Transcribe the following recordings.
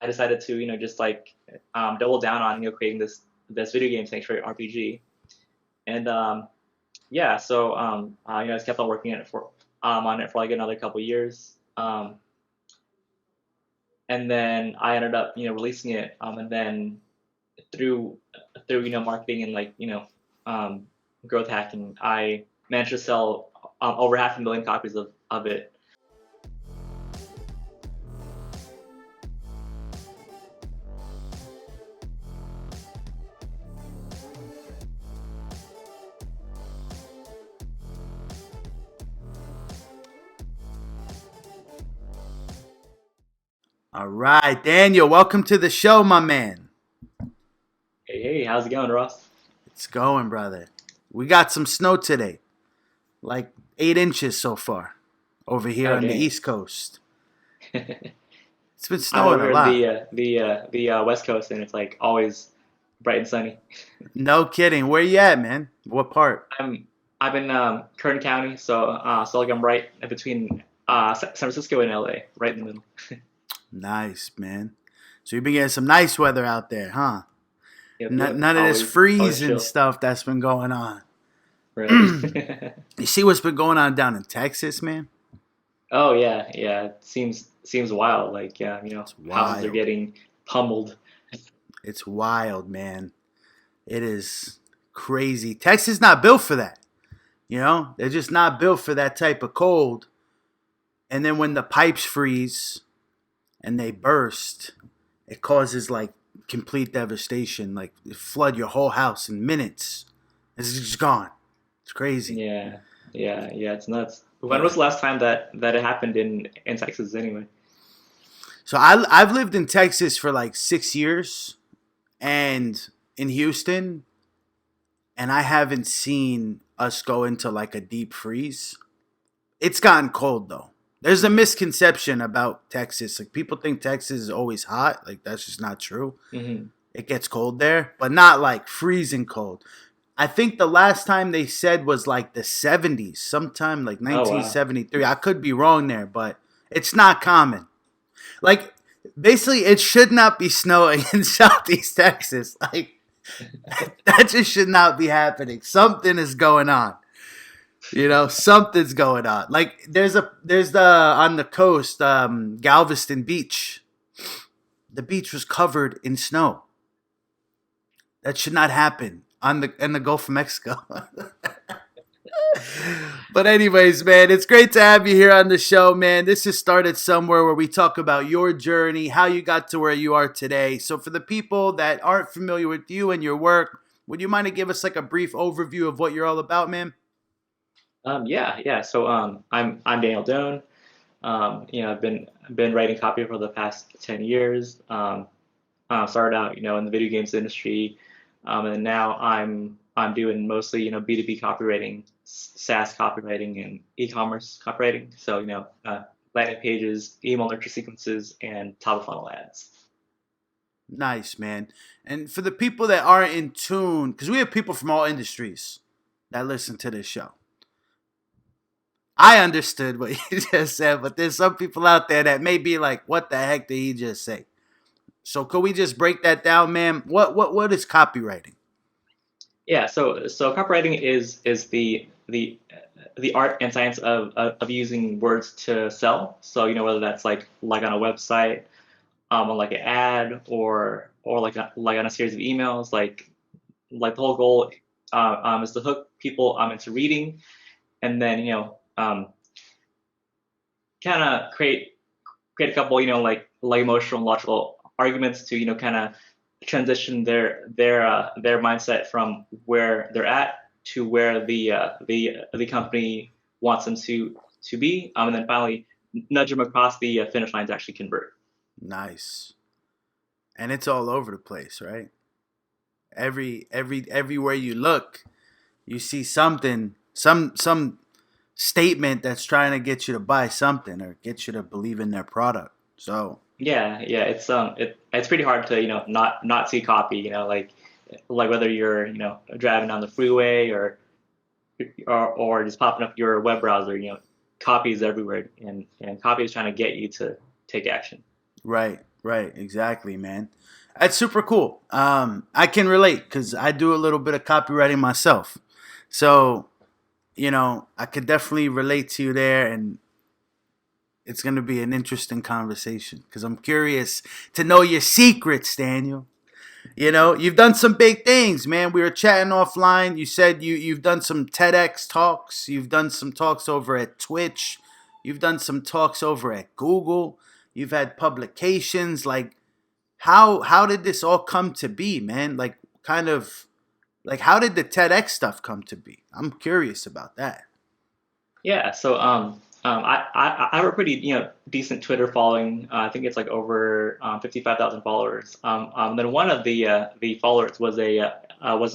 I decided to just like double down on creating this video game Sanctuary RPG, and yeah, so I just kept on working on it for like another couple years, and then I ended up releasing it, and then through marketing and like um, growth hacking, I managed to sell over 500,000 copies of it. All right, Daniel, welcome to the show, my man. Hey, how's it going, Ross? It's going, brother. We got some snow today, like 8 inches so far over here Oh, on the dang. East Coast. It's been I'm snowing over a in lot. the West Coast, and it's like always bright and sunny. No kidding. Where you at, man? What part? I'm in Kern County, so like I'm right in between San Francisco and LA, right in the middle. Nice, man. So you've been getting some nice weather out there, huh? Yep, yep. None of this Always freezing chill, stuff that's been going on. right? You see what's been going on down in Texas, man? Oh yeah, yeah. It seems wild. Like It's houses are wild. getting pummeled. It's wild, man. It is crazy. Texas is not built for that. They're just not built for that type of cold. And then when the pipes freeze and they burst, it causes like complete devastation. Like it flood your whole house in minutes. It's just gone. It's crazy. Yeah, yeah. It's nuts. When Yeah. was the last time that it happened in Texas anyway? So I've lived in Texas for like 6 years and in Houston, and I haven't seen us go into like a deep freeze. It's gotten cold though. There's a misconception about Texas. Like people think Texas is always hot. Like that's just not true. Hmm. It gets cold there, but not like freezing cold. I think the last time they said was like the 70s, sometime like Oh wow. 1973. I could be wrong there, but it's not common. Like basically it should not be snowing in Southeast Texas. Like that just should not be happening. Something is going on. Something's going on. Like there's the on the coast, Galveston Beach. The beach was covered in snow. That should not happen on the in the Gulf of Mexico. But anyways, man, it's great to have you here on the show, man. This has started somewhere where we talk about your journey, how you got to where you are today. So for the people that aren't familiar with you and your work, would you mind to give us like a brief overview of what you're all about, man? Yeah. So I'm Daniel Doan. I've been writing copy for the past 10 years. Started out in the video games industry, and now I'm doing mostly B2B copywriting, SaaS copywriting, and e-commerce copywriting. So landing pages, email nurture sequences, and top of funnel ads. Nice, man. And for the people that aren't in tune, because we have people from all industries that listen to this show. I understood what you just said, but there's some people out there that may be like, what the heck did he just say? So could we just break that down, man? What is copywriting? Yeah, so copywriting is the art and science of using words to sell. So whether that's like on a website, on like an ad, or like on a series of emails, like the whole goal is to hook people into reading, and then kind of create a couple like emotional and logical arguments to kind of transition their mindset from where they're at to where the company wants them to be, and then finally nudge them across the finish line to actually convert. Nice. And it's all over the place, right? Everywhere you look, you see something, some statement that's trying to get you to buy something or get you to believe in their product. So Yeah. It's pretty hard to not see copy. Like whether you're driving down the freeway or just popping up your web browser. Copy is everywhere, and copy is trying to get you to take action. right, Right, exactly, man. That's super cool. I can relate because I do a little bit of copywriting myself. So, I could definitely relate to you there, and it's going to be an interesting conversation because I'm curious to know your secrets, Daniel. You've done some big things, man. We were chatting offline. You said you've done some TEDx talks. You've done some talks over at Twitch. You've done some talks over at Google. You've had publications. Like, how did this all come to be, man? Like, kind of like, how did the TEDx stuff come to be? I'm curious about that. Yeah, so I have a pretty decent Twitter following. I think it's like over 55,000 followers. Then one of the followers was an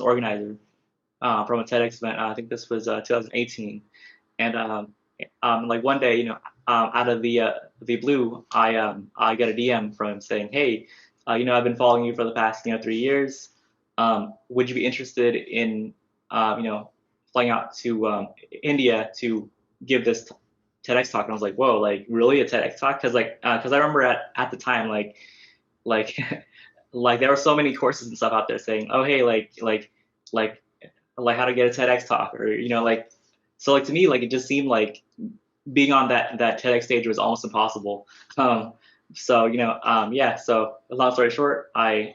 organizer from a TEDx event. I think this was 2018, and like one day, out of the blue, I get a DM from him saying, "Hey, I've been following you for the past 3 years. Would you be interested in flying out to India to give this TEDx talk?" And I was like, "Whoa, like really a TEDx talk?" Because I remember at the time like like there were so many courses and stuff out there saying, "Oh hey, like like how to get a TEDx talk," or like so like to me like it just seemed like being on that TEDx stage was almost impossible. So yeah. So long story short, I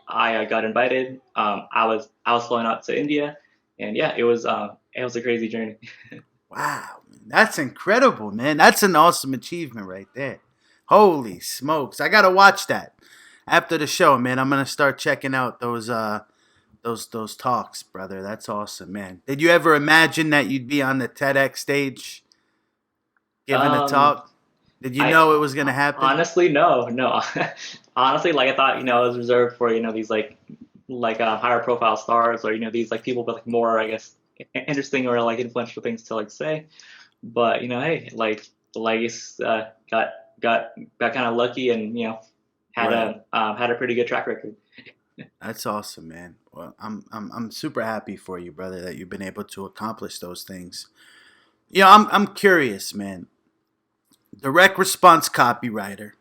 got invited. I was flying out to India, and yeah, it was a crazy journey. Wow, that's incredible, man. That's an awesome achievement right there. Holy smokes. I got to watch that. After the show, man, I'm going to start checking out those talks, brother. That's awesome, man. Did you ever imagine that you'd be on the TEDx stage giving a Um, talk? Did you I know it was going to happen? honestly no. Honestly, like I thought, it was reserved for these higher profile stars, or these like people with like more, I guess, interesting or like influential things to like say. But hey, like it's got got kind of lucky, and Right. had a pretty good track record. That's awesome, man. Well, I'm super happy for you, brother, that you've been able to accomplish those things. I'm curious, man. Direct response copywriter,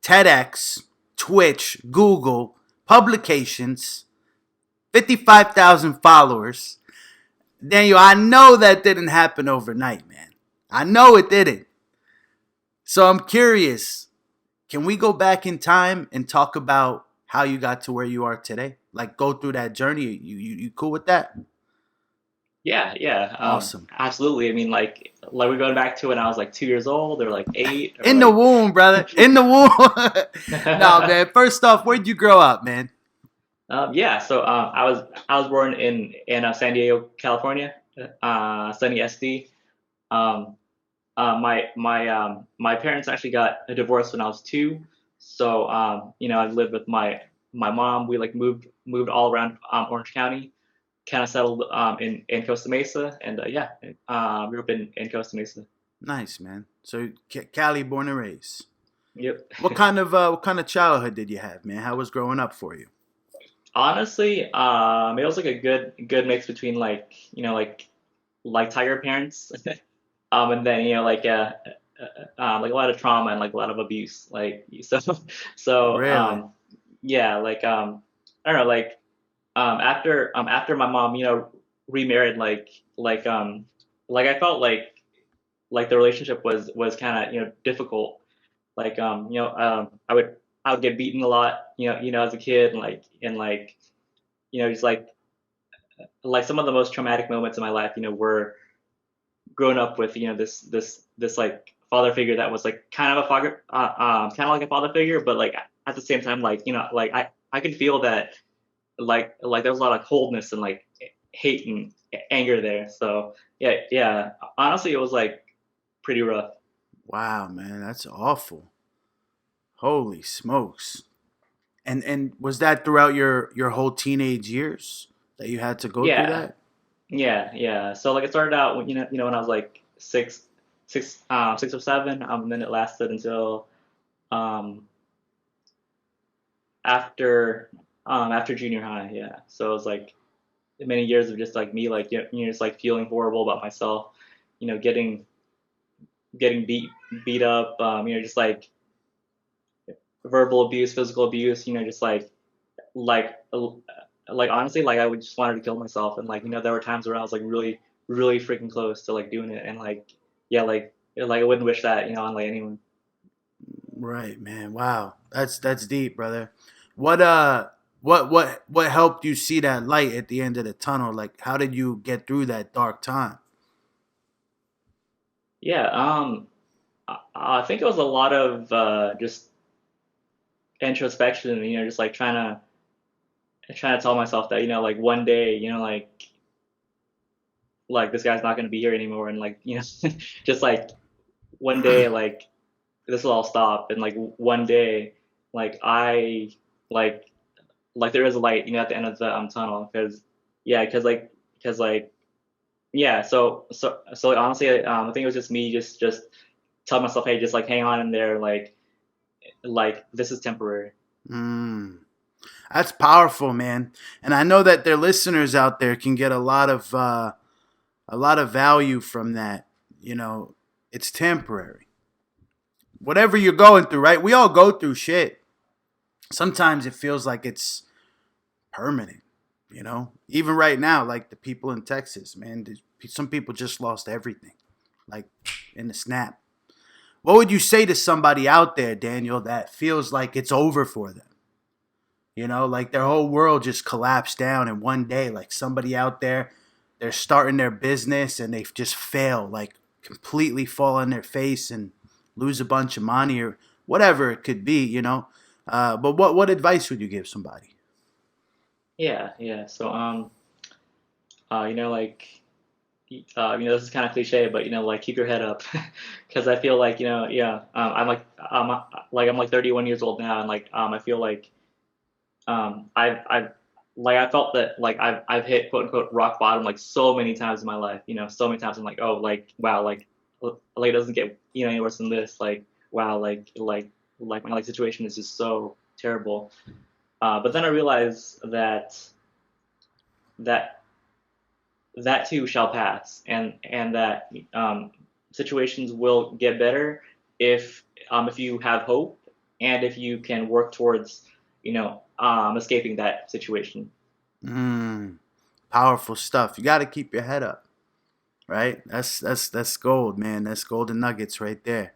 TEDx, Twitch, Google, publications, 55,000 followers. Daniel, I know that didn't happen overnight, man. I know it didn't. So I'm curious. Can we go back in time and talk about how you got to where you are today? Like go through that journey. You cool with that? Yeah, yeah, Awesome. absolutely. I mean, like we're going back to when I was like 2 years old, or like 8, or In the womb, brother. In the womb. No, man. First off, where'd you grow up, man? Yeah. So I was born in San Diego, California, sunny SD. Um, my parents actually got a divorce when I was 2, so I lived with my mom. We like moved all around Orange County, kind of settled in Costa Mesa, and yeah, grew up in Costa Mesa. Nice, man. So Cali, born and raised. Yep. What kind of childhood did you have, man? How was growing up for you? Honestly, it was like a good mix between like tiger parents, and then like a lot of trauma and like a lot of abuse, like so Really? yeah, like I don't know, like after my mom remarried, like I felt like the relationship was kind of difficult, like I would get beaten a lot, as a kid, and just like some of the most traumatic moments in my life were growing up with this like father figure that was like kind of like a father figure, but like at the same time, like like I could feel that like there was a lot of coldness and like hate and anger there. So yeah, yeah, honestly, it was like pretty rough. Wow, man, that's awful. Holy smokes. And was that throughout your whole teenage years that you had to go through Yeah, that? yeah. So like it started out when when I was like 6 or 7, then it lasted until um after junior high. Yeah, so it was like many years of just like me, like just like feeling horrible about myself, getting beat up, just like verbal abuse, physical abuse, just like like honestly, like I would just wanted to kill myself, and like there were times where I was like really really freaking close to like doing it, and like yeah, like I wouldn't wish that on like anyone. Right, man. Wow. That's deep, brother. What what helped you see that light at the end of the tunnel? Like how did you get through that dark time? Yeah, I think it was a lot of just introspection, just like trying to tell myself that like one day like this guy's not going to be here anymore, and like just like one day like this will all stop, and like one day like I like like there is a light at the end of the tunnel, because yeah, because like yeah, so like, honestly, I think it was just me just tell myself, hey, just like hang on in there, like this is temporary. Mm, that's powerful, man. And I know that their listeners out there can get a lot of value from that. You know, it's temporary. Whatever you're going through, right? We all go through shit. Sometimes it feels like it's permanent. You know, even right now, like the people in Texas, man, some people just lost everything, like in the snap. What would you say to somebody out there, Daniel, that feels like it's over for them? You know, like their whole world just collapsed down in one day. Like somebody out there, they're starting their business and they just fail, like completely fall on their face and lose a bunch of money or whatever it could be, you know. But what advice would you give somebody? Yeah, so like this is kind of cliche, but like keep your head up, because I feel like yeah, I'm like 31 years old now, and like I feel like I've like I felt that like I've hit quote unquote rock bottom like so many times in my life, so many times I'm like, oh, like wow, like it doesn't get any worse than this, like wow, like my like situation is just so terrible. But then I realized that that too shall pass, and that situations will get better if you have hope, and if you can work towards escaping that situation. Mm, powerful stuff. You got to keep your head up, right? That's gold, man. That's golden nuggets right there.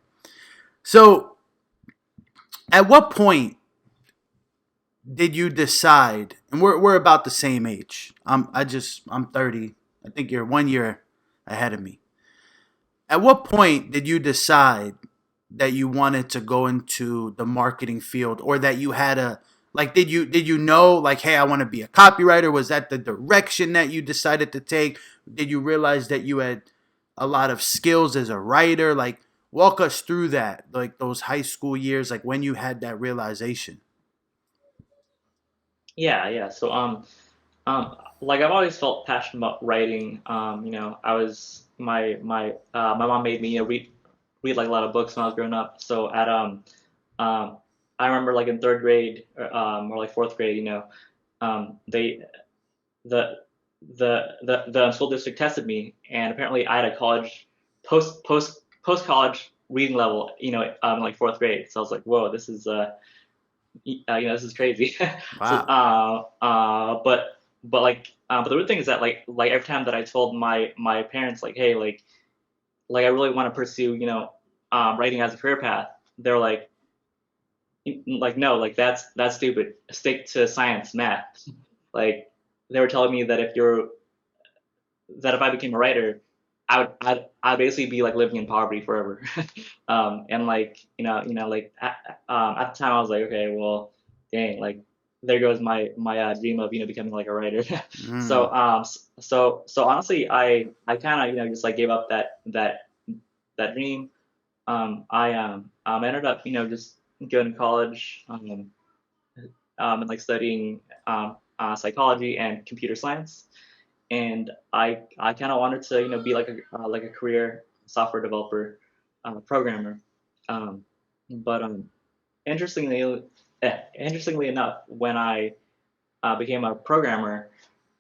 So, at what point did you decide? And we're about the same age. I'm 30. I think you're 1 year ahead of me. At what point did you decide that you wanted to go into the marketing field, or that you had a like did you know, like, hey, I want to be a copywriter? Was that the direction that you decided to take? Did you realize that you had a lot of skills as a writer? Like, walk us through that, like those high school years, like when you had that realization. Yeah, so like I've always felt passionate about writing. I was my mom made me read like a lot of books when I was growing up. So at um I remember like in third grade, or like fourth grade, they the the school district tested me, and apparently I had a college post college reading level, like fourth grade. So I was like, whoa, this is this is crazy. So Wow. but the weird thing is that like every time that I told my parents, like, hey, like I really want to pursue writing as a career path, they're like no, like that's stupid. Stick to science, math. Like they were telling me that if I became a writer, I'd basically be like living in poverty forever. And like like at the time I was like, okay, well, dang, like there goes my dream of becoming like a writer. Mm. So honestly, I kind of just like gave up that dream. I ended up just going to college, and like studying psychology and computer science, and I kind of wanted to be like a career software developer, programmer. Um, but interestingly enough, when I became a programmer,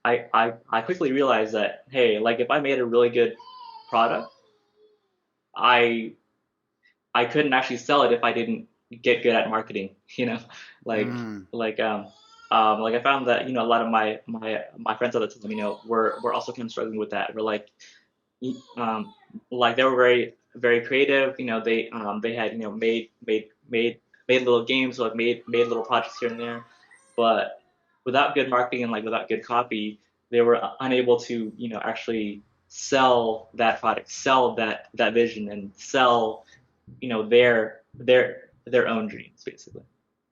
I quickly realized that, hey, like if I made a really good product, I I couldn't actually sell it if I didn't get good at marketing. Like Mm. like like I found that a lot of my friends at the time were also kind of struggling with that. We're um, like they were very creative. They had made little games, like made little projects here and there, but without good marketing and like without good copy, they were unable to actually sell that product, sell that vision, and sell their own dreams basically.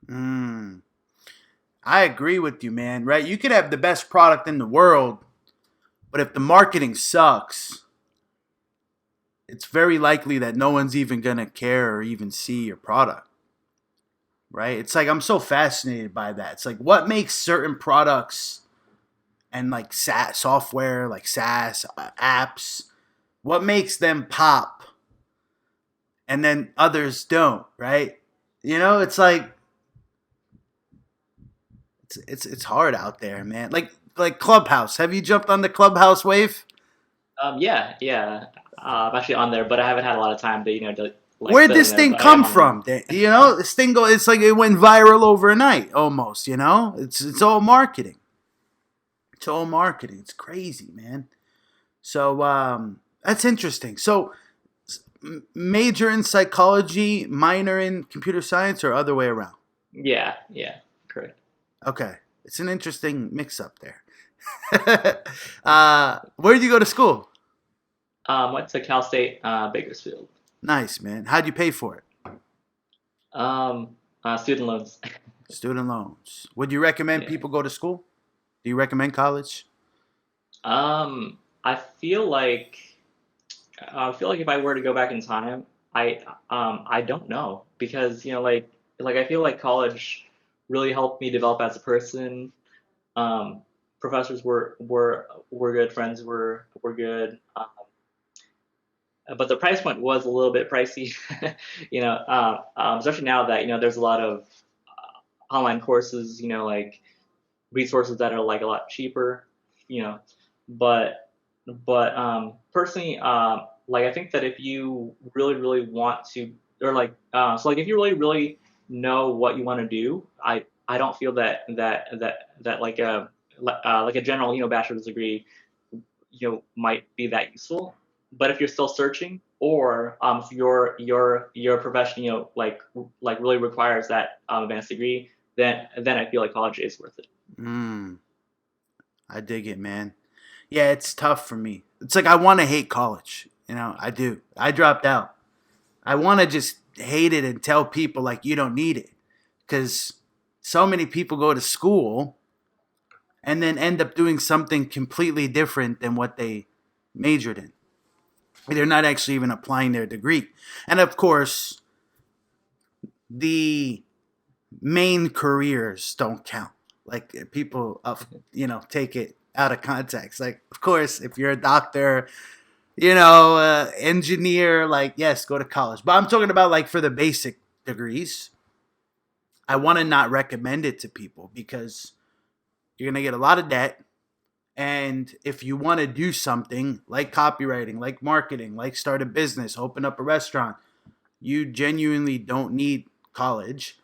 Mm. I agree with you, man. Right? You could have the best product in the world, but if the marketing sucks, it's very likely that no one's even gonna care or even see your product. Right? It's like I'm so fascinated by that. It's like what makes certain products and like SaaS software, like SaaS apps, what makes them pop and then others don't, right? It's like it's hard out there, man. Like Clubhouse. Have you jumped on the Clubhouse wave? Yeah, yeah. I'm actually on there, but I haven't had a lot of time to like Where'd sit in this there. thing But I am come on there. from? This thing go. It's like it went viral overnight, almost. It's all marketing. It's all marketing. It's crazy, man. So that's interesting. So major in psychology, minor in computer science, or other way around? Yeah, yeah, correct. Okay, it's an interesting mix up there. Where did you go to school? Went to Cal State Bakersfield. Nice, man. How'd you pay for it? Student loans. Student loans. Would you recommend Yeah. people go to school? Do you recommend college? I feel like if I were to go back in time, I don't know because I feel like college really helped me develop as a person. Um, Professors were good, friends were good, but the price point was a little bit pricey. Especially now that there's a lot of online courses, like resources that are like a lot cheaper, you know. But personally, like I think that if you really want to, or like if you really know what you want to do, I don't feel that like a general bachelor's degree might be that useful. But if you're still searching, or if your profession like really requires that advanced degree, then I feel like college is worth it. Mm, I dig it, man. Yeah, it's tough for me. It's like I want to hate college. I do. I dropped out. I want to just hate it and tell people like you don't need it because so many people go to school and then end up doing something completely different than what they majored in. They're not actually even applying their degree. And of course, the main careers don't count. Like people, take it out of context. Like, of course, if you're a doctor, engineer, like, yes, go to college. But I'm talking about like for the basic degrees. I want to not recommend it to people because you're going to get a lot of debt. And if you want to do something like copywriting, like marketing, like start a business, open up a restaurant, you genuinely don't need college.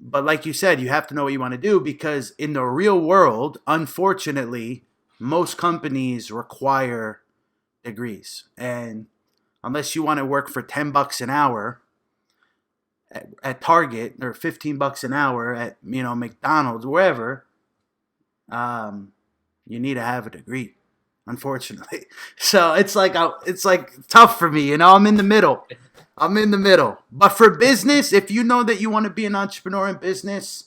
But like you said, you have to know what you want to do because in the real world, unfortunately, most companies require degrees. And unless you want to work for $10 an hour at Target or $15 an hour at McDonald's, wherever, um, you need to have a degree. Unfortunately, so it's like tough for me. I'm in the middle. I'm in the middle. But for business, if you know that you want to be an entrepreneur in business,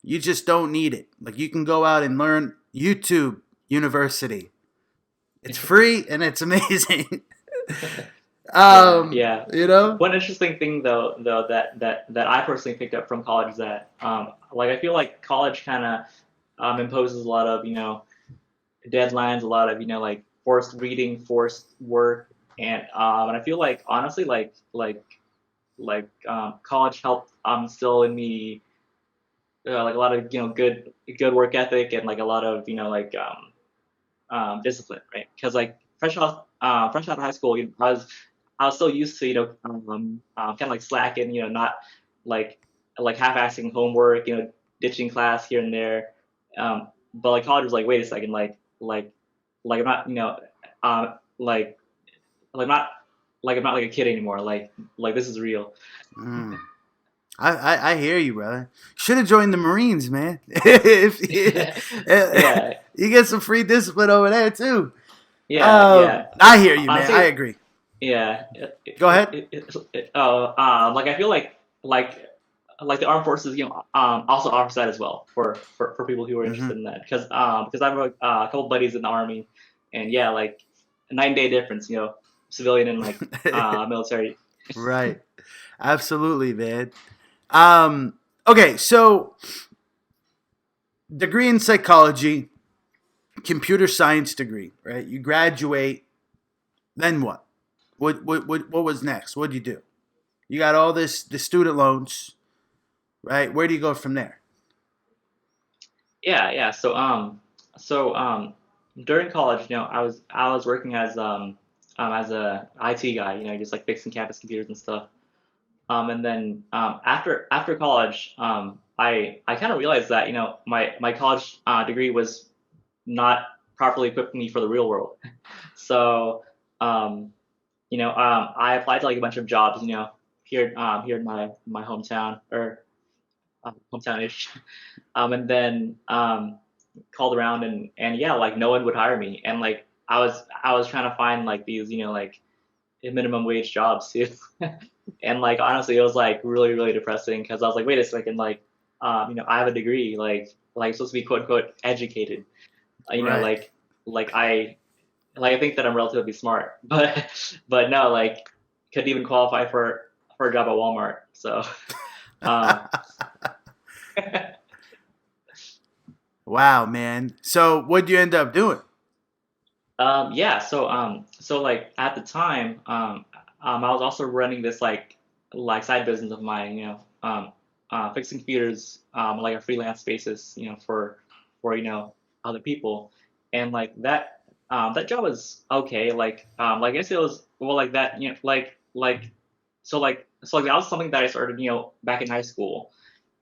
you just don't need it. Like you can go out and learn YouTube University. It's free and it's amazing. Yeah, yeah. You know? One interesting thing though that I personally picked up from college is that like I feel like college kind of imposes a lot of deadlines, a lot of like forced reading, forced work, and I feel like honestly college helped instill in me like a lot of good work ethic and like a lot of discipline, right? Because like fresh out of high school, I was so used to kind of like slacking, not like half-assing homework, ditching class here and there. But like college was like, wait a second, like I'm not, like I'm not I'm not like a kid anymore. Like this is real. Mm. I hear you, brother. Should have joined the Marines, man. If Yeah, you get some free discipline over there too. yeah. I hear you, man. I Honestly, agree. yeah. Go ahead. Like I feel like the armed forces, also offers that as well for people who are Hmm. interested in that. Because I have a couple buddies in the army, and yeah, like a 9 day difference, civilian and like military. Right. Absolutely, man. Um, okay, so degree in psychology, computer science degree, right? You graduate, then what? What was next? What did you do? You got all the student loans, right? Where do you go from there? Yeah. During college, I was working as a IT guy, just like fixing campus computers and stuff. And then after college, I kind of realized that my college degree was not properly equipping me for the real world. So um, I applied to like a bunch of jobs, here in my hometown or hometown-ish, and then called around and yeah, like no one would hire me, and like I was trying to find like these like minimum wage jobs too. And like honestly, it was like really really depressing because I was like, wait a second, like I have a degree, like I'm supposed to be quote unquote educated, you know, Right. like I think that I'm relatively smart, but no, like couldn't even qualify for a job at Walmart. So um, Wow, man. So what'd you end up doing? yeah, so like at the time, I was also running this like side business of mine, fixing computers, like a freelance basis, for other people, and like that job was okay. Like I guess it was well like that, so like that was something that I started, back in high school,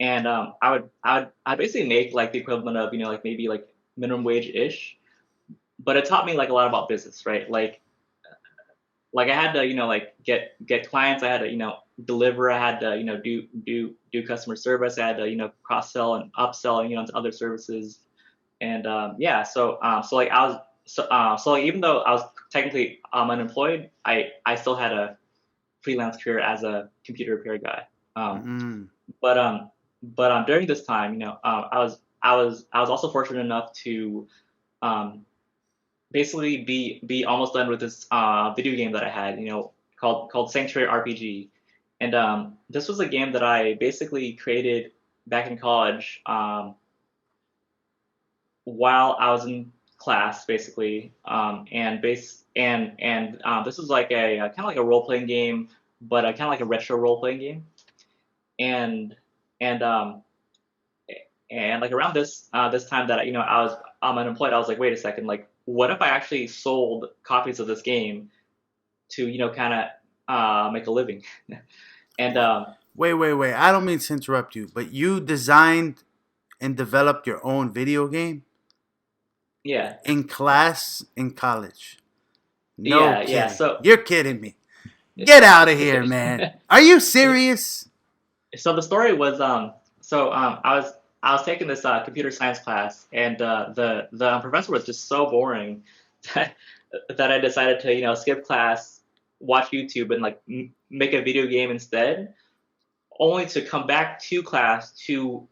and I'd basically make like the equivalent of like maybe like minimum wage ish, but it taught me like a lot about business, right? Like I had to like get clients, I had to deliver, I had to do customer service, I had to cross sell and upsell into other services, and yeah, so like so like even though I was technically unemployed, I still had a freelance career as a computer repair guy. Um, Mm. but during this time, I was also fortunate enough to um, basically be almost done with this video game that I had, called Sanctuary RPG, and this was a game that I basically created back in college, while I was in class, basically, and this was like a kind of like a role playing game, but kind of like a retro role playing game, and and and like around this time that I was unemployed, I was like, wait a second, like what if I actually sold copies of this game to kind of make a living? And Wait. I don't mean to interrupt you, but you designed and developed your own video game yeah, in class in college. No yeah. kidding. So You're kidding me. Get out of here, man. Are you serious? so the story was I was taking this computer science class, and the professor was just so boring that that I decided to skip class, watch YouTube, and like make a video game instead, only to come back to class to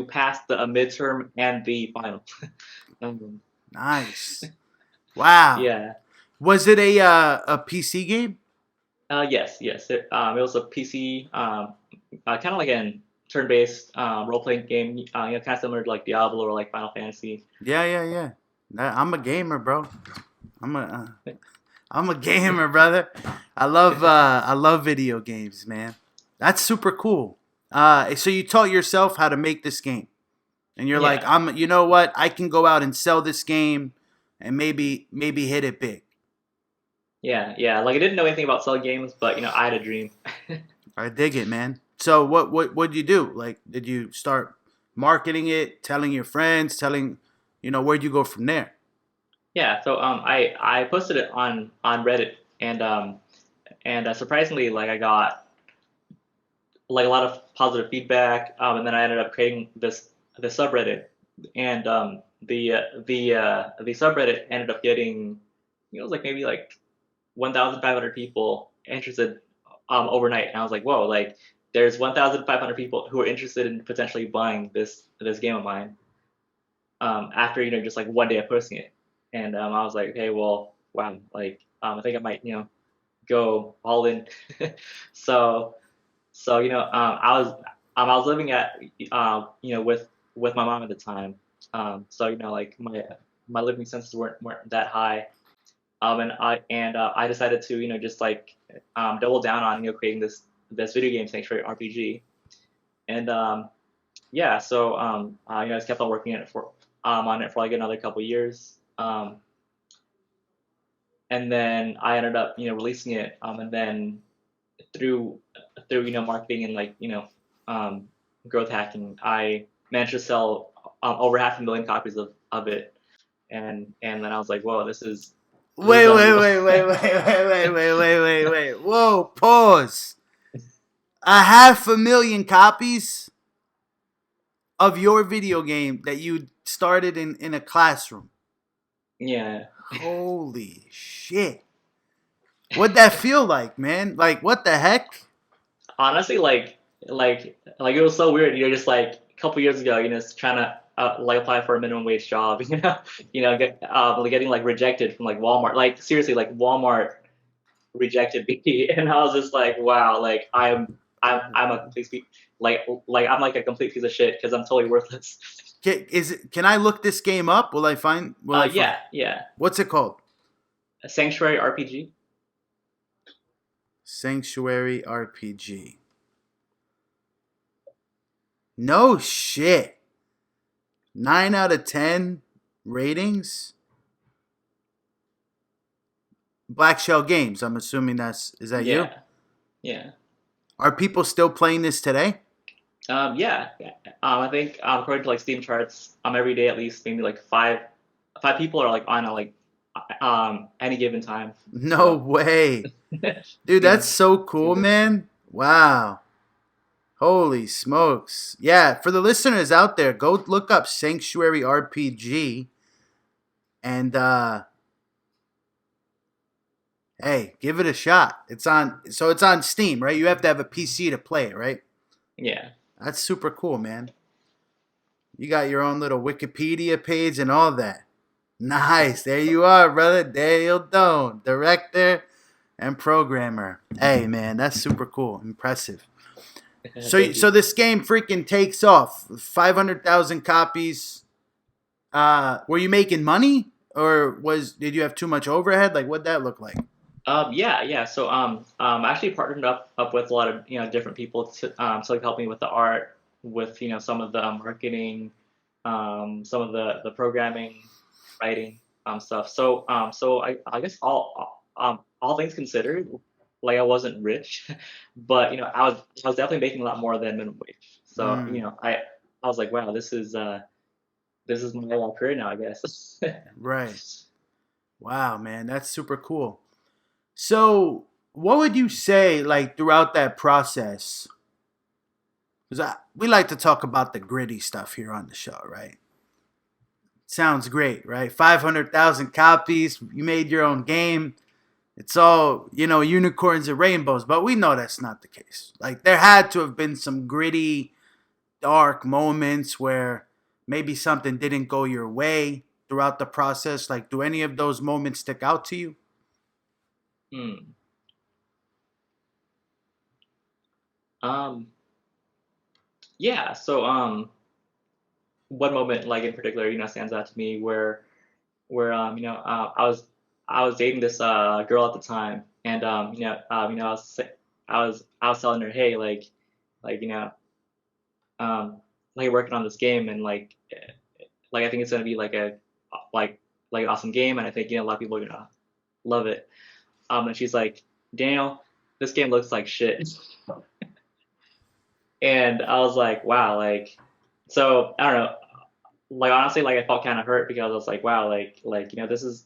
pass the midterm and the final. um, Nice. Wow. yeah. Was it a PC game? Yes. It was a PC, kind of like an turn-based role-playing game, kind of similar to like Diablo or like Final Fantasy. Yeah. I'm a gamer, bro. I'm a I'm a gamer, brother. I love video games, man. That's super cool. So you taught yourself how to make this game, and you're like, Yeah, you know what? I can go out and sell this game, and maybe hit it big. yeah. Like I didn't know anything about selling games, but I had a dream. I dig it, man. So what did you do? Like, did you start marketing it, telling your friends, telling, where'd you go from there? Yeah, so I posted it on Reddit, and surprisingly, like I got like a lot of positive feedback, and then I ended up creating this subreddit, and the subreddit ended up getting, it was like maybe like 1,500 people interested overnight, and I was like, whoa, like there's 1,500 people who are interested in potentially buying this game of mine, after just like one day of posting it, and I was like, okay, well, wow, like I think I might go all in. so so I was living at with my mom at the time. So like my living expenses weren't that high. I decided to just like double down on creating this video game Sanctuary RPG. And yeah, so I just kept on working on it for like another couple years. And then I ended up releasing it, and then through marketing and like um, growth hacking, I managed to sell over 500,000 copies of it, and then I was like, whoa, this is Wait, wait, unreal. wait, wait, wait, wait, wait, wait, wait, wait, wait. Whoa, pause. 500,000 copies of your video game that you started in a classroom. Yeah, Holy shit. What'd that feel like, man? Like, what the heck? honestly, like it was so weird. Just like a couple years ago, trying to like apply for a minimum wage job, like getting like rejected from like Walmart. Like seriously, like Walmart rejected me, and I was just like, wow, like I'm a complete like I'm like a complete piece of shit because I'm totally worthless. Can I look this game up? Will I find? Yeah, What's it called? Sanctuary RPG. Sanctuary RPG. No shit. 9 out of 10 ratings. Black Shell Games. I'm assuming is that you? Yeah, yeah, Are people still playing this today? yeah. I think according to like Steam charts, every day at least maybe like five people are like on a like any given time. No So way. Dude, yeah. that's so cool, man. Wow. Holy smokes. Yeah, for the listeners out there, go look up Sanctuary RPG and hey, give it a shot. It's on Steam, right? You have to have a PC to play it, right? Yeah. That's super cool, man. You got your own little Wikipedia page and all that. Nice. There you are, brother. Daniel Doan, director and programmer. Hey, man, that's super cool. Impressive. So, Thank so you. this game freaking takes off. 500,000 copies. Were you making money, or did you have too much overhead? Like, what'd that look like? Yeah. So I actually partnered up with a lot of different people to like help me with the art, with some of the marketing, some of the programming, writing stuff. So I guess all things considered, like I wasn't rich, but I was definitely making a lot more than minimum wage. So Mm, I was like, wow, this is my career now, I guess. right. Wow, man, that's super cool. So, what would you say, like, throughout that process? Because we like to talk about the gritty stuff here on the show, right? Sounds great, right? 500,000 copies. You made your own game. It's all, unicorns and rainbows, but we know that's not the case. Like, there had to have been some gritty, dark moments where maybe something didn't go your way throughout the process. Like, do any of those moments stick out to you? Hmm. Um, yeah. So one moment like in particular, stands out to me where I was dating this girl at the time, and I was telling her, hey, like like working on this game, and like I think it's gonna be like like an awesome game, and I think a lot of people are gonna love it. And she's like, Daniel, this game looks like shit. And I was like, wow, like, so I don't know, like honestly, like I felt kind of hurt because I was like, wow, this is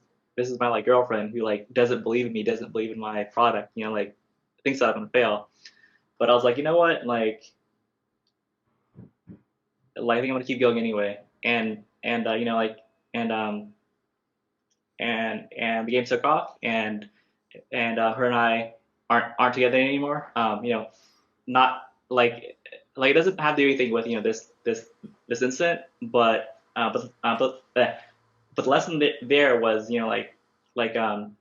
my like girlfriend who like doesn't believe in me, doesn't believe in my product, like thinks that I'm gonna fail. But I was like, you know what, like I think I'm gonna keep going anyway. And and and the game took off, and her and I aren't together anymore. Not like it doesn't have to do anything with this incident, but the lesson there was like um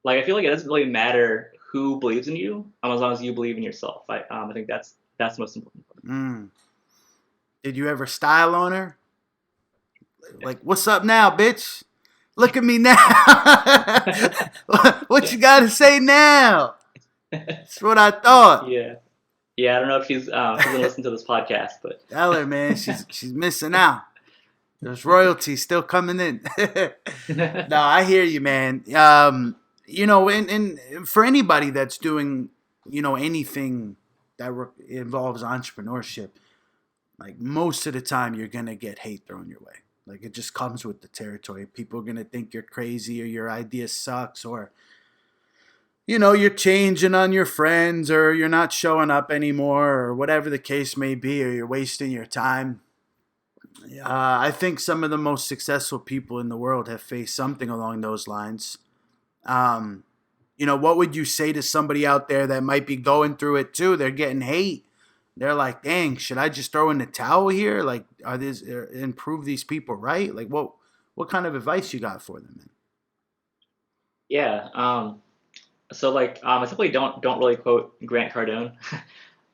like I feel like it doesn't really matter who believes in you, as long as you believe in yourself. I think that's the most important. Mm. Did you ever style on her? Like, what's up now, bitch? Look at me now. What you got to say now? That's what I thought. Yeah, yeah. I don't know if she's gonna listen to this podcast, but Tell her, man, she's missing out. There's royalty still coming in. No, I hear you, man. And for anybody that's doing, anything that involves entrepreneurship, like most of the time, you're gonna get hate thrown your way. Like it just comes with the territory. People are gonna think you're crazy or your idea sucks or you're changing on your friends or you're not showing up anymore or whatever the case may be or you're wasting your time. I think some of the most successful people in the world have faced something along those lines. Um, what would you say to somebody out there that might be going through it too? They're getting hate. They're like, dang, should I just throw in the towel here? Like, improve these people, right? Like, what kind of advice you got for them, man? yeah. So I simply don't really quote Grant Cardone,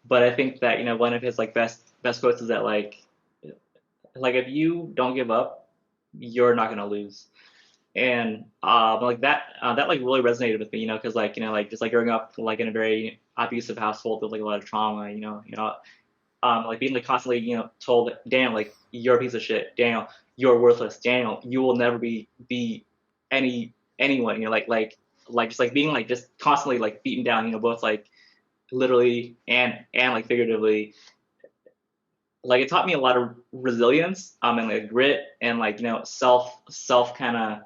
but I think that one of his like best quotes is that like if you don't give up, you're not gonna lose. And like that like really resonated with me, because like just like growing up like in a very abusive household with like a lot of trauma, like being like constantly told, Daniel, like you're a piece of shit, Daniel, you're worthless, Daniel, you will never be anyone, like just like being like just constantly like beaten down, both like literally and like figuratively. Like it taught me a lot of resilience, and like grit, and like self kind of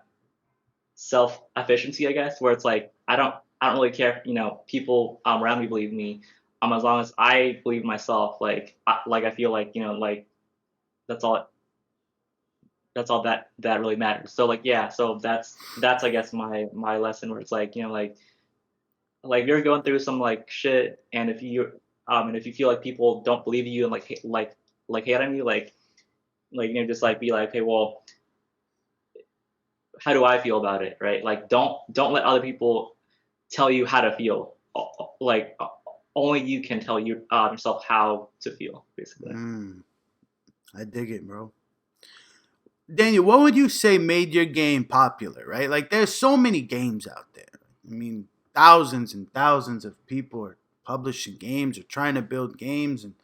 self efficiency, I guess, where it's like I don't really care if people around me believe me, as long as I believe in myself. Like I feel like that's all that really matters. So like yeah, so that's I guess my lesson, where it's like like you're going through some like shit, and if you feel like people don't believe you and like hate on you, like just like be like, okay, well, how do I feel about it, right? Like don't let other people tell you how to feel. Like only you can tell yourself how to feel, basically. Mm, I dig it, bro. Daniel, what would you say made your game popular, right? Like, there's so many games out there. I mean, thousands and thousands of people are publishing games or trying to build games, and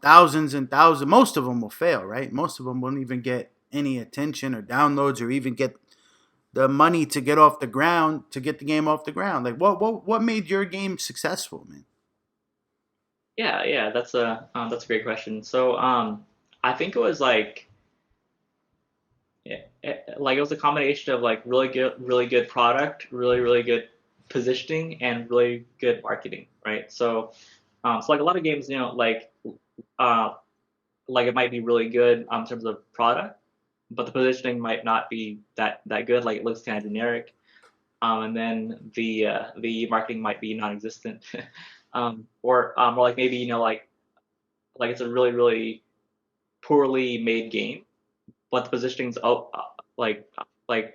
thousands and thousands. Most of them will fail, right? Most of them won't even get any attention or downloads or even get the money to get off the ground to get the game off the ground. Like, what made your game successful, man? Yeah, that's a great question. So I think it was like it was a combination of like really good product, really good positioning, and really good marketing, right? So like a lot of games, uh, like it might be really good in terms of product, but the positioning might not be that good. Like it looks kind of generic, and then the marketing might be non-existent, or like maybe like it's a really poorly made game, but the positioning's like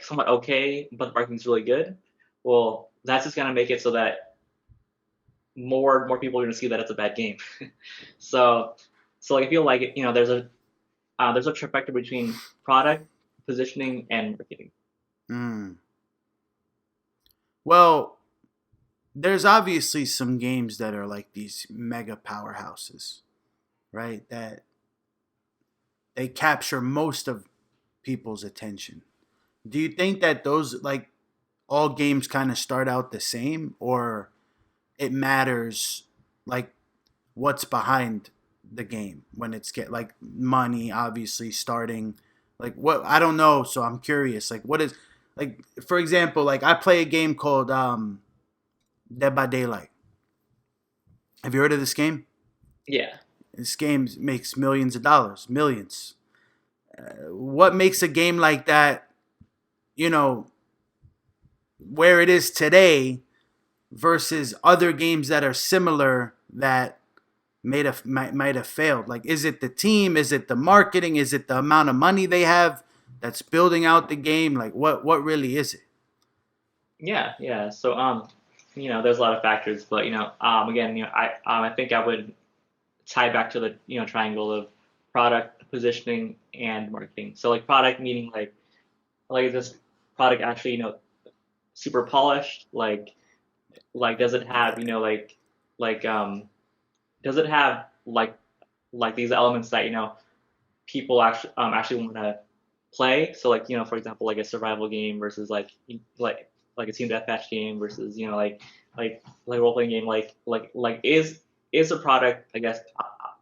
somewhat okay, but the marketing's really good. Well, that's just gonna make it so that more people are gonna see that it's a bad game. so so like I feel like there's a trifecta between product, positioning, and marketing. Mm. Well, there's obviously some games that are like these mega powerhouses, right? That they capture most of people's attention. Do you think that those, like, all games kind of start out the same, or it matters, like, what's behind the game when it's get like money, obviously starting, like what I don't know. So I'm curious, like what is like for example, like I play a game called Dead by Daylight. Have you heard of this game? Yeah. This game makes millions of dollars, millions. What makes a game like that, you know, where it is today versus other games that are similar that might have failed? Like, is it the team? Is it the marketing? Is it the amount of money they have that's building out the game? Like, what really is it? Yeah, yeah. So there's a lot of factors, but again, I think I would tie back to the triangle of product, positioning, and marketing. So like product meaning like is this product actually super polished? Like does it have like does it have like these elements that people actually want to play? So like for example, like a survival game versus like a team deathmatch game versus like role playing game. Like is a product, I guess,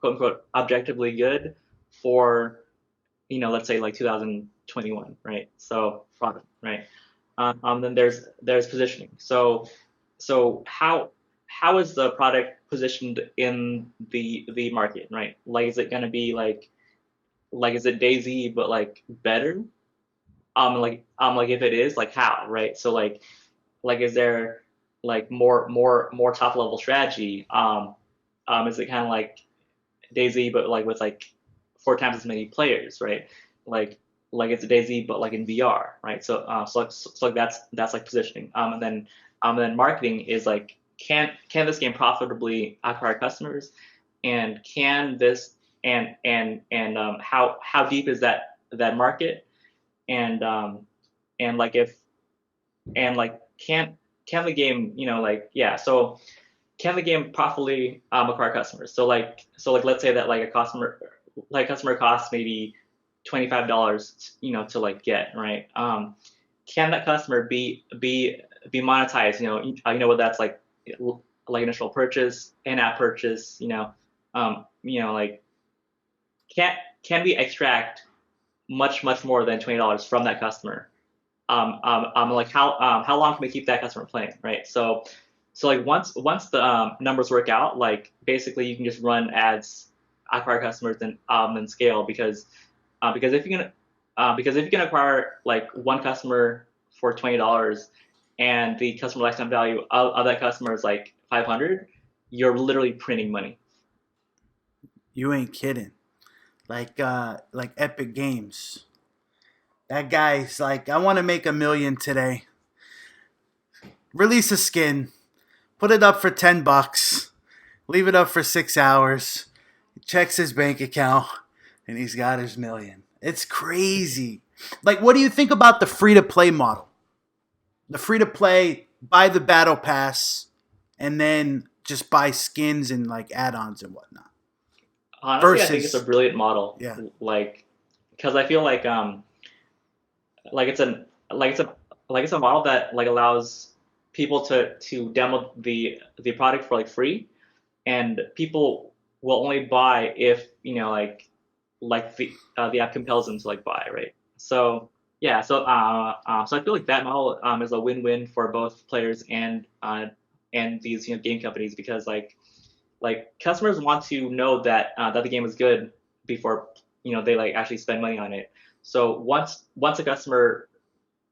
quote unquote objectively good for let's say like 2021, right? So product, right? Then there's positioning. So how is the product positioned in the market, right? Like is it gonna be like is it DayZ but like better? Like if it is, like how, right? So like is there like more top level strategy? Is it kind of like DayZ but like with like 4 times as many players, right? Like like it's a DayZ but like in VR, right? So like that's like positioning. And then marketing is like can this game profitably acquire customers, and can this and how deep is that market, and like if and like can the game so can the game profitably acquire customers? So like let's say that customer costs maybe $25 to like get, right. Can that customer be monetized, whether that's like initial purchase, in-app purchase, like can we extract much more than $20 from that customer? Like how long can we keep that customer playing, right? So like once the numbers work out, like basically you can just run ads, acquire customers, and scale, because if you can acquire like one customer for $20, and the customer lifetime value of that customer is like 500, you're literally printing money. You ain't kidding. Like Epic Games. That guy's like, I want to make 1 million today. Release a skin, put it up for $10, leave it up for 6 hours, checks his bank account, and he's got his 1 million. It's crazy. Like, what do you think about the free to play model? The free to play, buy the battle pass, and then just buy skins and like add-ons and whatnot. Honestly, I think it's a Versus, brilliant model. yeah, Like, because I feel like it's an like it's a model that like allows people to demo the product for like free, and people will only buy if the app compels them to like buy, right? So yeah, so I feel like that model is a win-win for both players and these game companies, because like customers want to know that the game is good before they like actually spend money on it. So once a customer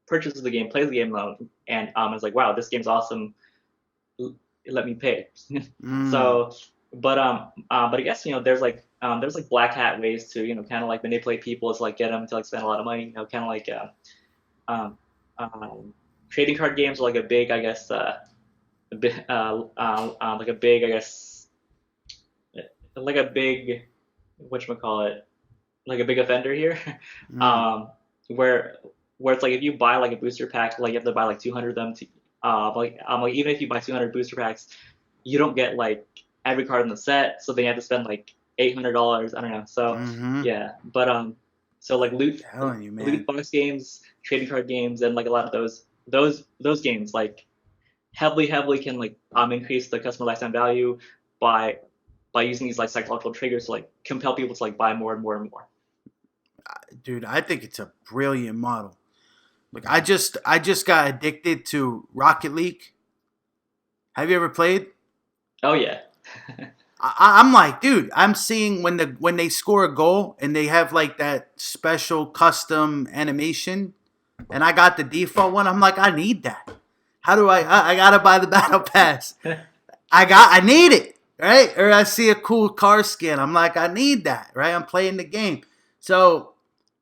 purchases the game, plays the game alone, and is like, wow, this game's awesome, let me pay. mm, So, but I guess there's like black hat ways to kind of like manipulate people to like get them to like spend a lot of money. Kind of like um, trading card games are like a big, I guess, like a big, I guess, like a big, whatchamacallit, like a big offender here. mm. um, where it's like if you buy like a booster pack, like you have to buy like 200 of them to like even if you buy 200 booster packs, you don't get like every card in the set, so then you have to spend like $800. I don't know. So Mm-hmm. yeah, but so like Telling you, loot man. box games, trading card games, and like a lot of those games like heavily can like increase the customer lifetime value by by using these like psychological triggers to like compel people to like buy more and more and more. Dude, I think it's a brilliant model. Like I just got addicted to Rocket League. Have you ever played? Oh yeah. I'm like, dude, I'm seeing when they score a goal and they have like that special custom animation, and I got the default one. I'm like, I need that. How do I gotta buy the battle pass. I need it, right? Or I see a cool car skin. I'm like, I need that, right? I'm playing the game. So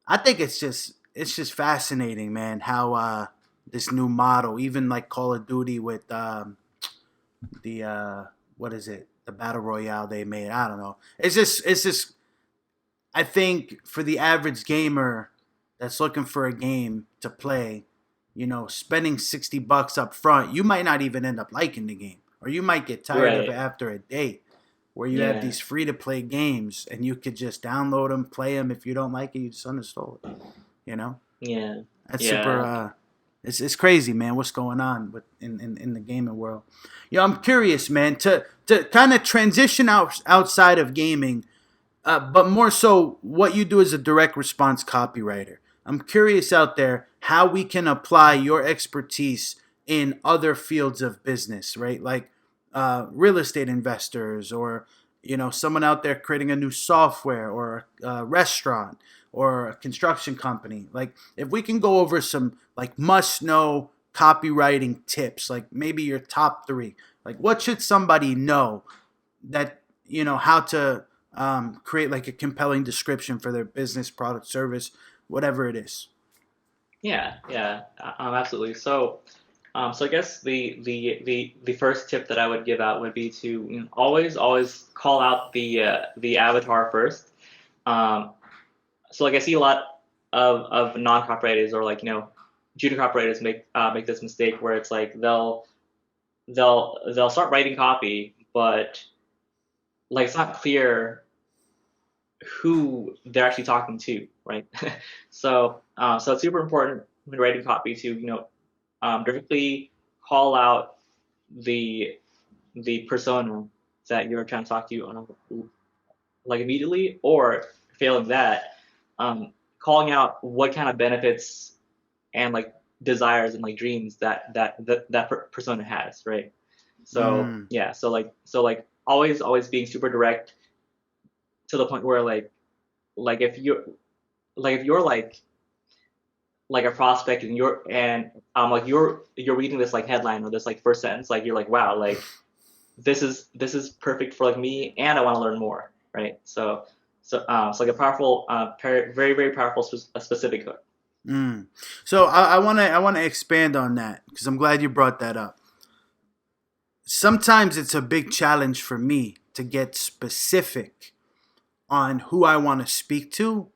I think it's just fascinating, man, how this new model, even like Call of Duty with the what is it? The battle royale they made. I don't know. It's just I think for the average gamer that's looking for a game to play, spending $60 up front, you might not even end up liking the game. Or you might get tired of it Right. after a day. Where you have Yeah. these free to play games and you could just download them, play them. If you don't like it, you just uninstall it. You know? Yeah. That's super. Yeah. It's crazy, man. What's going on in the gaming world? I'm curious, man. To kind of transition outside of gaming, but more so what you do as a direct response copywriter. I'm curious out there how we can apply your expertise in other fields of business, right? Like real estate investors, or someone out there creating a new software, or a restaurant, or a construction company. Like if we can go over some like must know copywriting tips, like maybe your top three. Like what should somebody know that how to create like a compelling description for their business, product, service, whatever it is. Yeah. Yeah. Absolutely. So I guess the first tip that I would give out would be to always call out the avatar first. Um, so like I see a lot of non-copywriters or like junior copywriters make this mistake where it's like they'll start writing copy, but like it's not clear who they're actually talking to, right? So it's super important when writing copy to directly call out the the persona that you're trying to talk to on like immediately, or failing that, calling out what kind of benefits and like desires and like dreams that persona has, right? So Mm. yeah, so like always being super direct to the point where like if you're like a prospect and you're reading this like headline or this like first sentence, like you're like, wow, like this is perfect for like me and I want to learn more, right? So it's like a powerful very very powerful specific hook. Mm. So I want to expand on that because I'm glad you brought that up. Sometimes it's a big challenge for me to get specific on who I want to speak to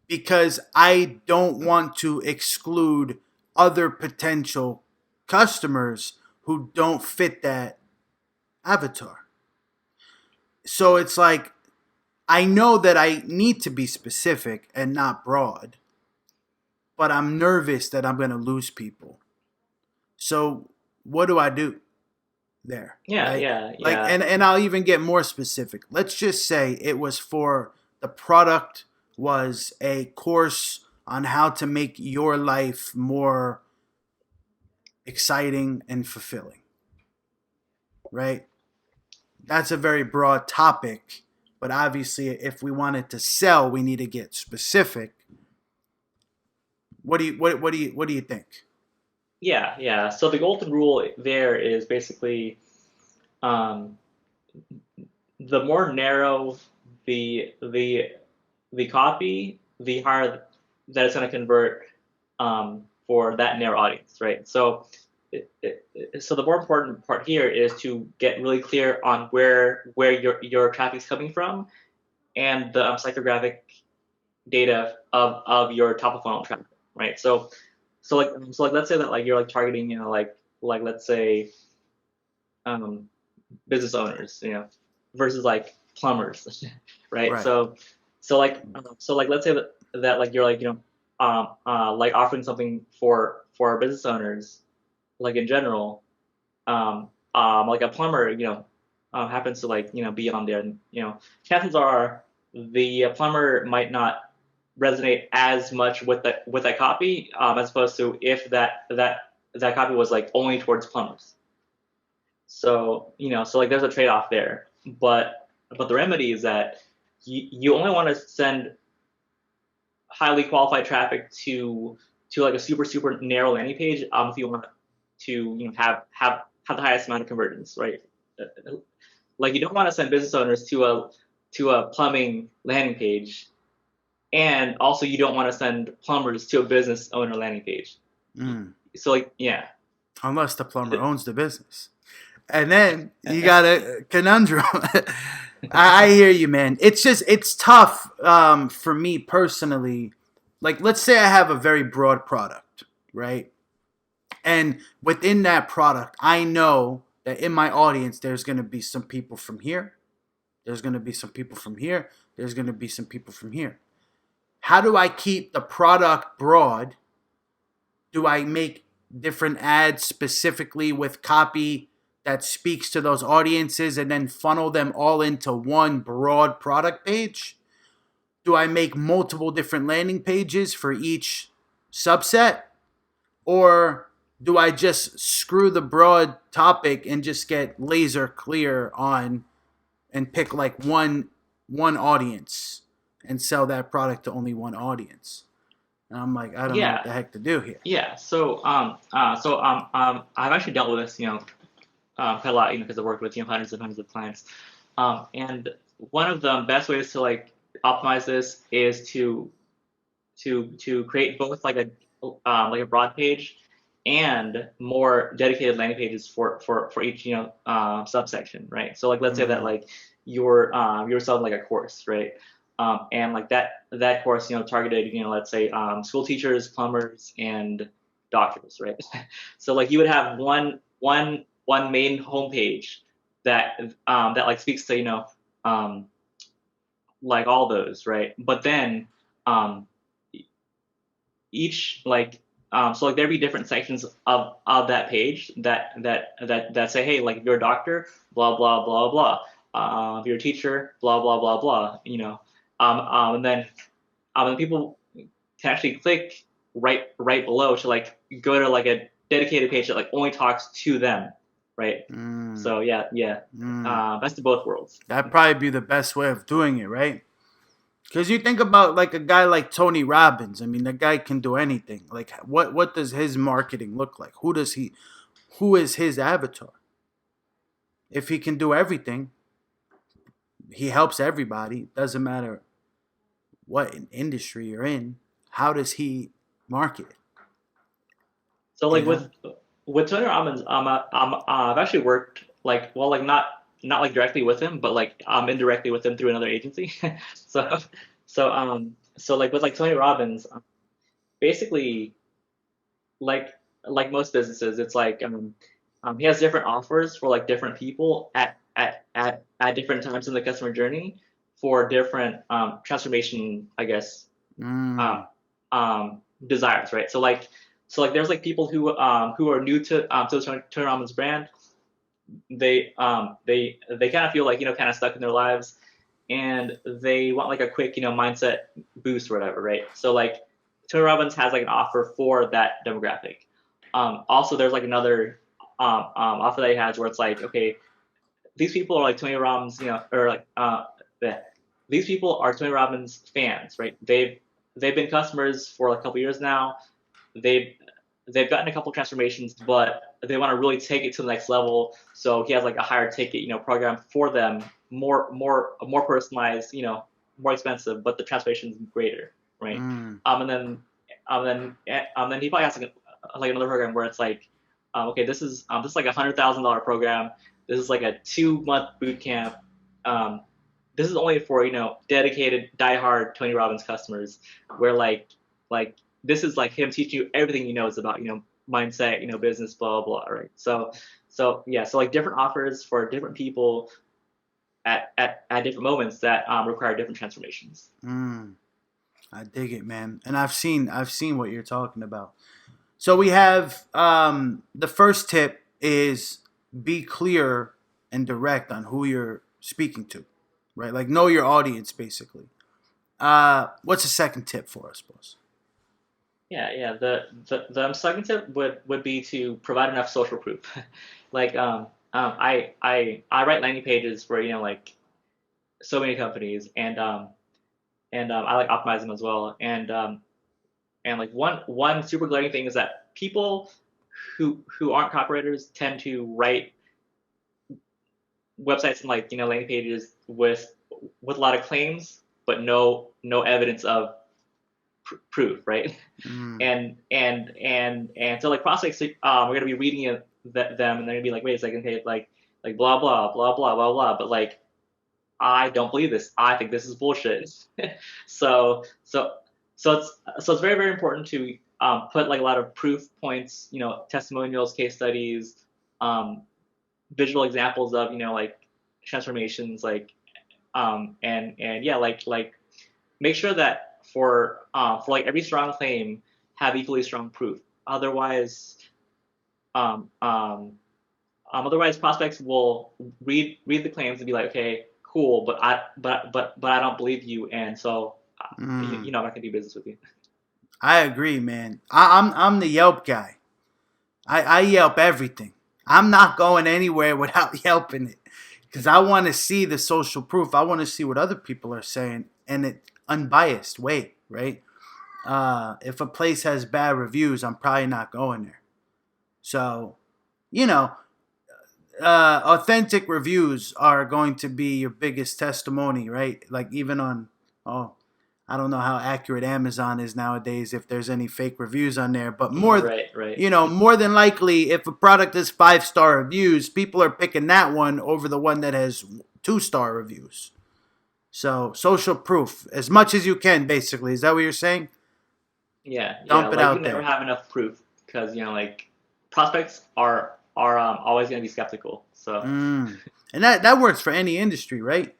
because I don't want to exclude other potential customers who don't fit that avatar. So it's like I know that I need to be specific and not broad, but I'm nervous that I'm going to lose people. So what do I do there, Yeah, right? yeah, Like yeah. and I'll even get more specific. Let's just say it was for the product was a course on how to make your life more exciting and fulfilling, right? That's a very broad topic, but obviously if we wanted to sell, we need to get specific. What do you think? Yeah, yeah. So the golden rule there is basically um, the more narrow the the copy, the higher that it's going to convert for that narrow audience, right? So the more important part here is to get really clear on where your traffic's coming from and the psychographic data of your top of funnel traffic, right? So like let's say that like you're like targeting like let's say um, business owners, versus like plumbers, right? Right. So like let's say that like you're like like offering something for business owners like in general, like a plumber, happens to like be on there, and chances are the plumber might not resonate as much with that copy, as opposed to if that copy was like only towards plumbers. So so like there's a trade-off there, but the remedy is that you only want to send highly qualified traffic to like a super narrow landing page, if you want to have the highest amount of conversions, right? Like you don't want to send business owners to a plumbing landing page, and also you don't want to send plumbers to a business owner landing page. So like Unless the plumber owns the business. And then you got a conundrum. I hear you, man. It's tough for me personally. Like, let's say I have a very broad product, right? And within that product, I know that in my audience, there's going to be some people from here. There's going to be some people from here. There's going to be some people from here. How do I keep the product broad? Do I make different ads specifically with copy that speaks to those audiences and then funnel them all into one broad product page? Do I make multiple different landing pages for each subset? Or do I just screw the broad topic and just get laser clear on and pick like one audience and sell that product to only one audience? And I'm like, I don't know what the heck to do here. Yeah. So I've actually dealt with this, quite a lot, because I worked with hundreds and hundreds of clients. And one of the best ways to like optimize this is to create both like a broad page and more dedicated landing pages for each subsection, right? So like let's say that like you're selling like a course, right? And like that course targeted let's say school teachers, plumbers, and doctors, right? So like you would have one main homepage that like speaks to like all those, right? But then each like so like there'd be different sections of that page that say, hey, like if you're a doctor, blah blah blah blah, if you're a teacher, blah blah blah blah, and then people can actually click right below to like go to like a dedicated page that like only talks to them, right? So best of both worlds. That'd probably be the best way of doing it, right? Because you think about like a guy like Tony Robbins. I mean, the guy can do anything. Like, what does his marketing look like? Who is his avatar? If he can do everything, he helps everybody. Doesn't matter what industry you're in. How does he market it? So like with Tony Robbins, I've actually worked like not like directly with him, but like indirectly with him through another agency. So like with like Tony Robbins, basically like most businesses, it's like he has different offers for like different people at different times in the customer journey for different transformation, I guess, desires, right? So like there's like people who are new to the Tony Robbins brand. They kind of feel like kind of stuck in their lives, and they want like a quick mindset boost or whatever, right? So like Tony Robbins has like an offer for that demographic. Also there's like another offer that he has where it's like, okay, these people are like Tony Robbins, or like these people are Tony Robbins fans, right? They've been customers for like a couple years now. They've gotten a couple transformations, but they want to really take it to the next level. So he has like a higher ticket, program for them, more personalized, more expensive, but the transformation is greater, right? And then he probably has like another program where it's like, okay, this is like $100,000 program. This is like a 2-month boot camp. This is only for dedicated diehard Tony Robbins customers, where like this is like him teaching you everything he knows about mindset, business, blah blah, right? So like different offers for different people at different moments that require different transformations. I dig it, man, and I've seen what you're talking about. So we have the first tip is be clear and direct on who you're speaking to, right? Like know your audience basically. What's the second tip for us, boss? Yeah, yeah. The second tip would be to provide enough social proof. Like I write landing pages for like so many companies, and I like optimize them as well. And like one super glaring thing is that people who aren't copywriters tend to write websites and like landing pages with a lot of claims, but no evidence of proof, right? Mm. And so like prospects are gonna be reading them, and they're gonna be like, wait a second, hey, like blah blah blah blah blah blah, but like I don't believe this. I think this is bullshit. so so so it's very very important to put like a lot of proof points, testimonials, case studies, um, visual examples of like transformations, like and yeah, like make sure that for like every strong claim have equally strong proof. Otherwise, um, um, otherwise prospects will read the claims and be like, okay, cool, but I don't believe you, and so Mm. I'm not gonna do business with you. I agree, man. I'm the Yelp guy. I Yelp everything. I'm not going anywhere without Yelping it because I want to see the social proof. I want to see what other people are saying in an unbiased way, right? If a place has bad reviews, I'm probably not going there. So, you know, authentic reviews are going to be your biggest testimony, right? Like even on, oh, I don't know how accurate Amazon is nowadays if there's any fake reviews on there, but Right, right. more than likely, if a product is 5-star reviews, people are picking that one over the one that has 2-star reviews. So social proof as much as you can, basically. Is that what you're saying? Yeah, yeah. Dump it Like you out never there. have enough proof because like prospects are always gonna be skeptical. So Mm. And that works for any industry, right?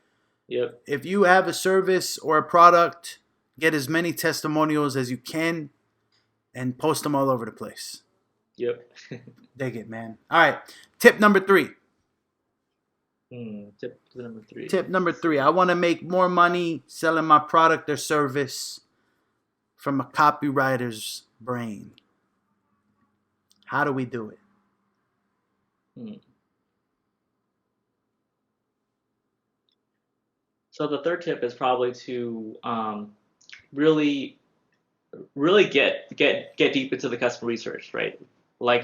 yep, If you have a service or a product, get as many testimonials as you can and post them all over the place. yep. Dig it, man. All right. Tip number 3. Tip number three. Tip number 3. I want to make more money selling my product or service from a copywriter's brain. How do we do it? Hmm. So the third tip is probably to really really get deep into the customer research, right? Like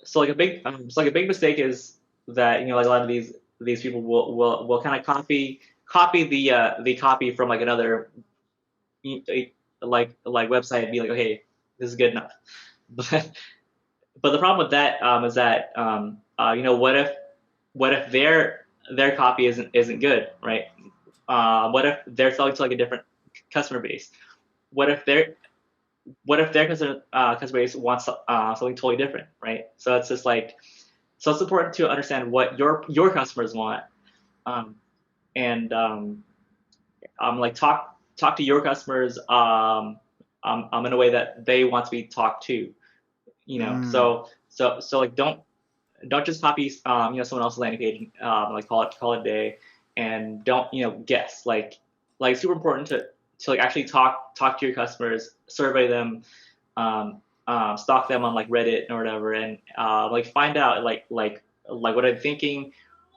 so like a big mistake is that like a lot of these people will kind of copy the copy from like another like website and be like, okay, this is good enough. But the problem with that is that what if their copy isn't good, right? What if they're selling to like a different customer base? What if their customer base wants something totally different, right? So it's just like it's important to understand what your customers want, um, and like talk to your customers in a way that they want to be talked to, Mm. so like don't just copy someone else's landing page, like call it a day, and don't guess, like super important to like actually talk to your customers, survey them, stalk them on like Reddit or whatever, and like find out like what I'm thinking,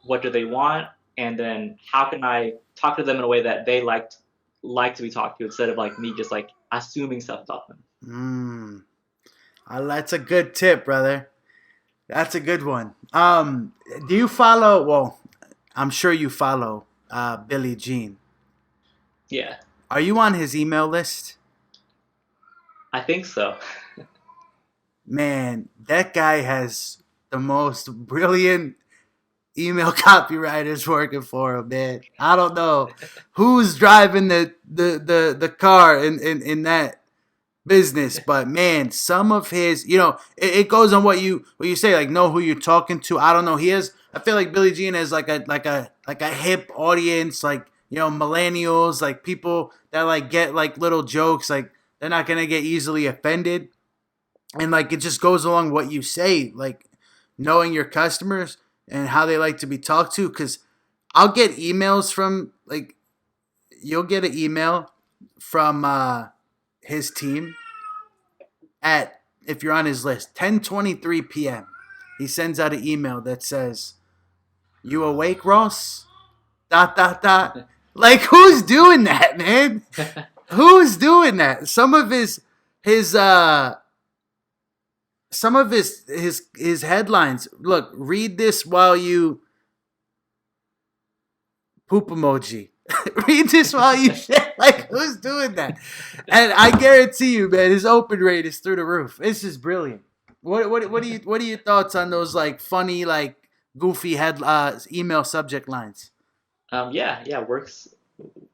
what do they want, and then how can I talk to them in a way that they like to be talked to, instead of like me just like assuming stuff about them. Mm. That's a good tip, brother. That's a good one. Do you follow? Well, I'm sure you follow Billy Jean. Yeah, Are you on his email list? I think so. Man, that guy has the most brilliant email copywriters working for him, man. I don't know who's driving the car in that business, but man, some of his, it goes on what you say, like know who you're talking to. I don't know. I feel like Billie Jean has like a hip audience, like millennials, like people that like get like little jokes, like they're not gonna get easily offended, and like it just goes along what you say, like knowing your customers. and how they like to be talked to. Because I'll get emails from like you'll get an email from his team at if you're on his list 10:23 p.m. He sends out an email that says, "You awake, Ross?" Dot dot dot. Like who's doing that, man? Who's doing that? His some of his headlines. Look, read this while you poop emoji. Read this while you shit. Like who's doing that? And I guarantee you, man, his open rate is through the roof. This is brilliant. What are your thoughts on those like funny like goofy email subject lines? Yeah, works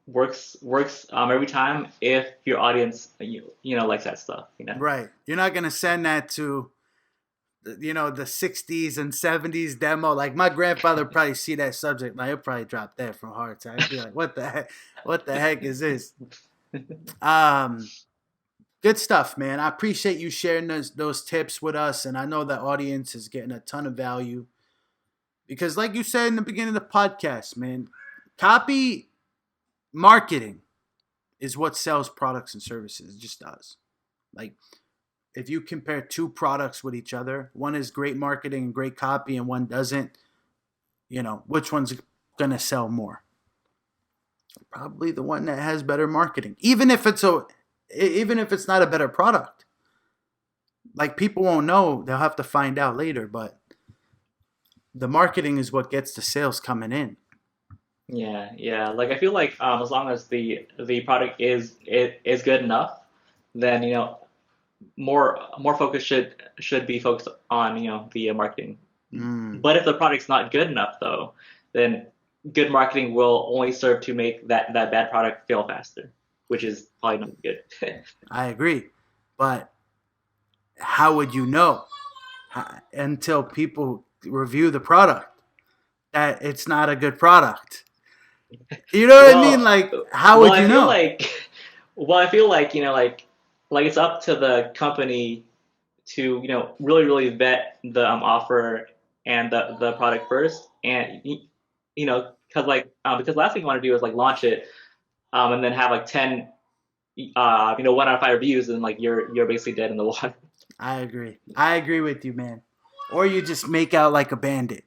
every time if your audience likes that stuff. Right. You're not gonna send that to the 60s and 70s demo. Like my grandfather would probably see that subject. Like he'll probably drop that from heart attack. He'd be like, what the heck? What the heck is this? Good stuff, man. I appreciate you sharing those tips with us. And I know the audience is getting a ton of value. Because like you said in the beginning of the podcast, man, copy marketing is what sells products and services. It just does. Like if you compare two products with each other, one is great marketing and great copy and one doesn't, which one's going to sell more? Probably the one that has better marketing. Even if it's not a better product. Like people won't know, they'll have to find out later, but the marketing is what gets the sales coming in. Yeah. Like I feel like as long as the product is good enough, then more focus should be focused on the marketing. But if the product's not good enough though, then good marketing will only serve to make that bad product fail faster, which is probably not good. I agree, but how would you know until people review the product that it's not a good product? You know what I mean? Like, how would you know? I feel like like it's up to the company to really vet the offer and the product first, and because because last thing you want to do is like launch it and then have like 10 1 out of 5 reviews and like you're basically dead in the water. I agree with you, man. Or you just make out like a bandit,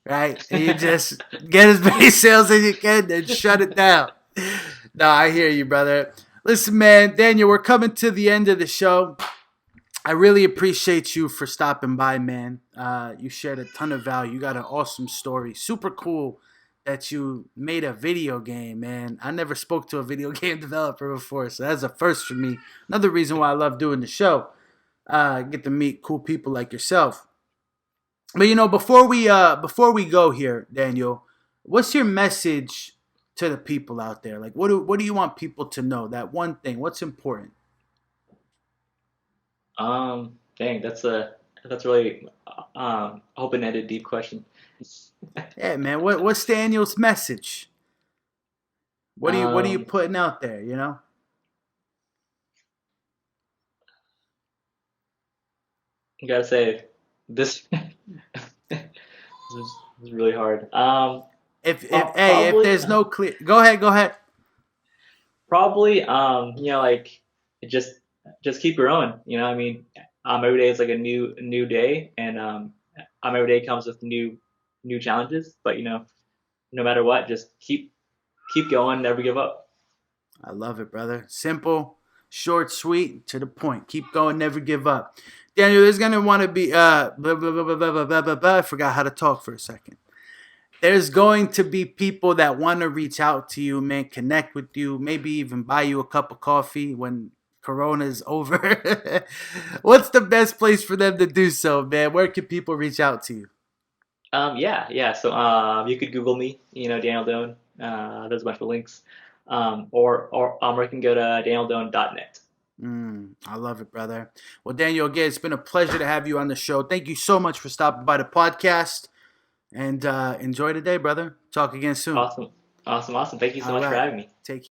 right? And you just get as many sales as you can and shut it down. No, I hear you, brother. Listen, man, Daniel, we're coming to the end of the show. I really appreciate you for stopping by, man. You shared a ton of value. You got an awesome story. Super cool that you made a video game, man. I never spoke to a video game developer before, so that's a first for me. Another reason why I love doing the show. Get to meet cool people like yourself. But before we go here, Daniel, what's your message to the people out there? Like, what do you want people to know? That one thing. What's important? Dang, that's a really open-ended, deep question. Yeah, man. What's Daniel's message? What are you putting out there? I gotta say, this this is really hard. If Probably, there's no clear, go ahead. probably, like just keep growing. I mean, every day is like a new day, and every day comes with new challenges. But no matter what, just keep going, never give up. I love it, brother. Simple, short, sweet, to the point. Keep going, never give up. Daniel, there's gonna want to be blah, blah, blah, blah, blah, blah, blah, blah. I forgot how to talk for a second. There's going to be people that want to reach out to you, man, connect with you, maybe even buy you a cup of coffee when Corona's over. What's the best place for them to do so, man? Where can people reach out to you? Yeah. So you could Google me, Daniel Doan. There's a bunch of links. Or you can go to danieldoan.net. I love it, brother. Well, Daniel, again, it's been a pleasure to have you on the show. Thank you so much for stopping by the podcast. And enjoy the day, brother. Talk again soon. Awesome. Thank you so All much for right. having me. Take